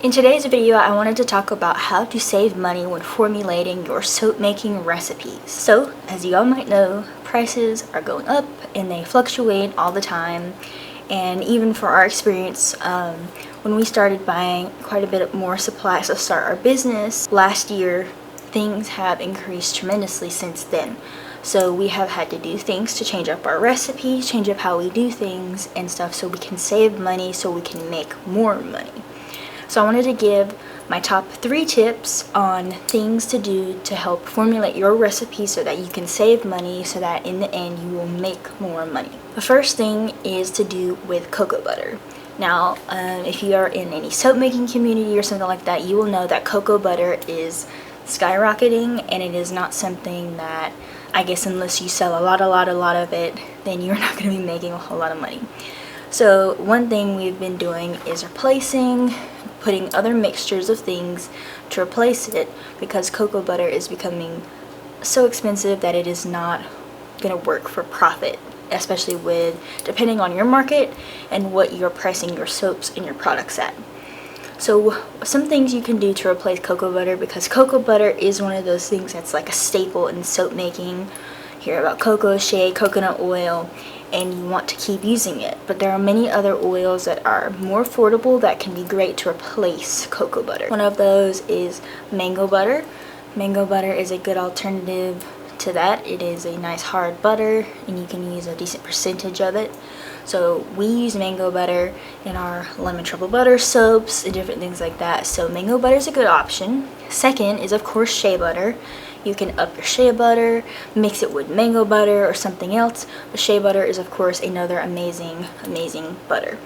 In today's video, I wanted to talk about how to save money when formulating your soap making recipes. So, as you all might know, prices are going up and they fluctuate all the time. And even for our experience, when we started buying quite a bit more supplies to start our business last year, things have increased tremendously since then. So we have had to do things to change up our recipes, change up how we do things and stuff so we can save money so we can make more money. So I wanted to give my top 3 tips on things to do to help formulate your recipe so that you can save money so that in the end you will make more money. The first thing is to do with cocoa butter. Now, if you are in any soap making community or something like that, you will know that cocoa butter is skyrocketing, and it is not something that, I guess, unless you sell a lot of it, then you're not going to be making a whole lot of money. So one thing we've been doing is putting other mixtures of things to replace it, because cocoa butter is becoming so expensive that it is not going to work for profit, especially depending on your market and what you're pricing your soaps and your products at. So some things you can do to replace cocoa butter, because cocoa butter is one of those things that's like a staple in soap making. Hear about cocoa, shea, coconut oil, and you want to keep using it. But there are many other oils that are more affordable that can be great to replace cocoa butter. One of those is mango butter. Mango butter is a good alternative to that. It is a nice hard butter and you can use a decent percentage of it. So we use mango butter in our lemon truffle butter soaps and different things like that. So mango butter is a good option. Second is, of course, shea butter. You can up your shea butter, mix it with mango butter or something else. But shea butter is, of course, another amazing butter.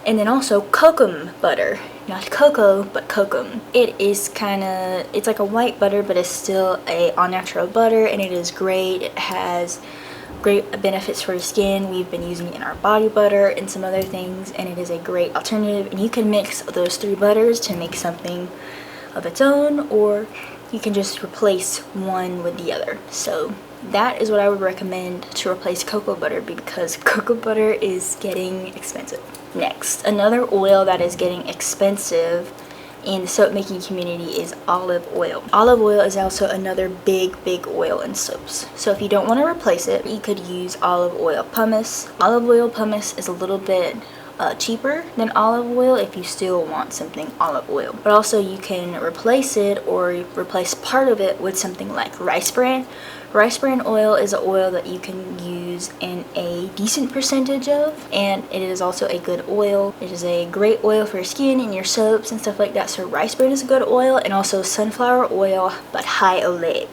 And then also kokum butter. Not cocoa, but kokum. It is it's like a white butter, but it's still a all-natural butter, and it is great. It has great benefits for your skin. We've been using it in our body butter and some other things, and it is a great alternative. And you can mix those 3 butters to make something of its own, or you can just replace one with the other. So that is what I would recommend to replace cocoa butter, because cocoa butter is getting expensive. Next, another oil that is getting expensive in the soap making community is olive oil. Olive oil is also another big oil in soaps. So if you don't want to replace it, you could use olive oil pumice. Olive oil pumice is a little bit cheaper than olive oil if you still want something olive oil. But also you can replace it or replace part of it with something like rice bran. Rice bran oil is an oil that you can use in a decent percentage of, and it is also a good oil. It is a great oil for your skin and your soaps and stuff like that. So rice bran is a good oil, and also sunflower oil, but high oleic.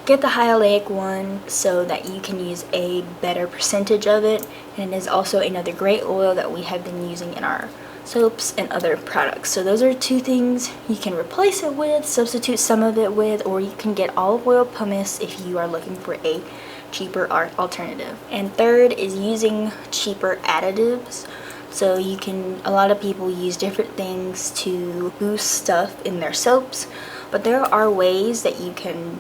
Get the high oleic one so that you can use a better percentage of it, and it is also another great oil that we have been using in our soaps and other products. So those are 2 things you can replace it with, substitute some of it with, or you can get olive oil pumice if you are looking for a cheaper alternative. And third is using cheaper additives. So a lot of people use different things to boost stuff in their soaps, but there are ways that you can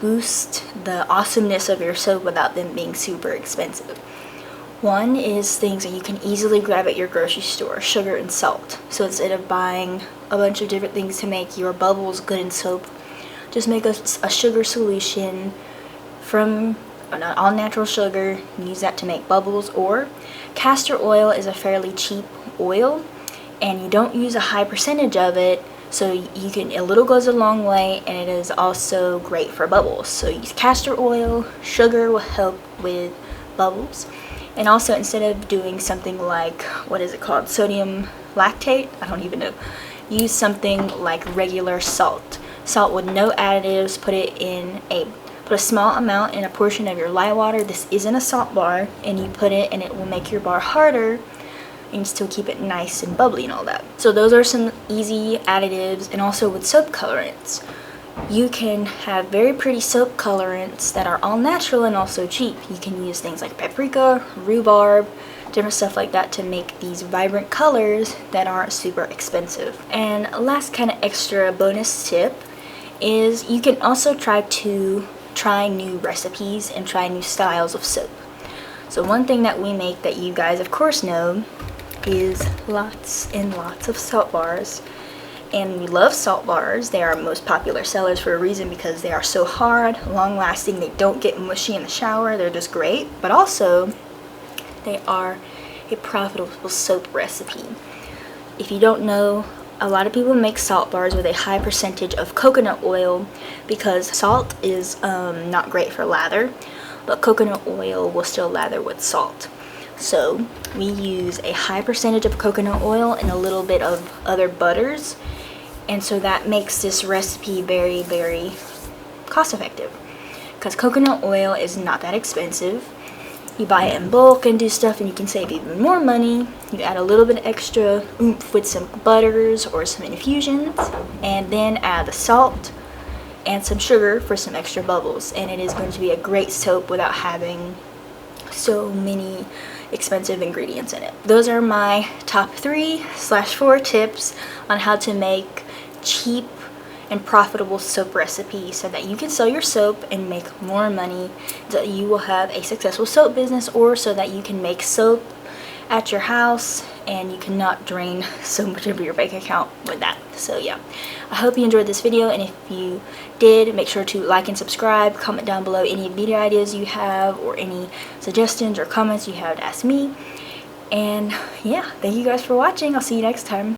boost the awesomeness of your soap without them being super expensive. One is things that you can easily grab at your grocery store: sugar and salt. So instead of buying a bunch of different things to make your bubbles good in soap, just make a sugar solution from an all-natural sugar and use that to make bubbles. Or castor oil is a fairly cheap oil, and you don't use a high percentage of it, so a little goes a long way, and it is also great for bubbles. So use castor oil. Sugar will help with bubbles. And also, instead of doing something like, what is it called, sodium lactate, I don't even know, use something like regular salt. Salt with no additives. Put a small amount in a portion of your lye water. This isn't a salt bar, and you put it and it will make your bar harder and still keep it nice and bubbly and all that. So those are some easy additives. And also with soap colorants, you can have very pretty soap colorants that are all natural and also cheap. You can use things like paprika, rhubarb, different stuff like that to make these vibrant colors that aren't super expensive. And last kind of extra bonus tip is you can also try new recipes and try new styles of soap. So one thing that we make that you guys of course know is lots and lots of salt bars. And we love salt bars. They are our most popular sellers for a reason, because they are so hard, long lasting, they don't get mushy in the shower, they're just great. But also, they are a profitable soap recipe. If you don't know, a lot of people make salt bars with a high percentage of coconut oil, because salt is not great for lather, but coconut oil will still lather with salt. So we use a high percentage of coconut oil and a little bit of other butters, and so that makes this recipe very, very cost effective, because coconut oil is not that expensive. You buy it in bulk and do stuff, and you can save even more money. You add a little bit extra oomph with some butters or some infusions, and then add the salt and some sugar for some extra bubbles, and it is going to be a great soap without having so many expensive ingredients in it. Those are my top 3/4 tips on how to make cheap and profitable soap recipes, so that you can sell your soap and make more money, so that you will have a successful soap business, or so that you can make soap at your house and you cannot drain so much of your bank account with that. So yeah, I hope you enjoyed this video, and if you did, make sure to like and subscribe. Comment down below any video ideas you have, or any suggestions or comments you have to ask me. And yeah, thank you guys for watching. I'll see you next time.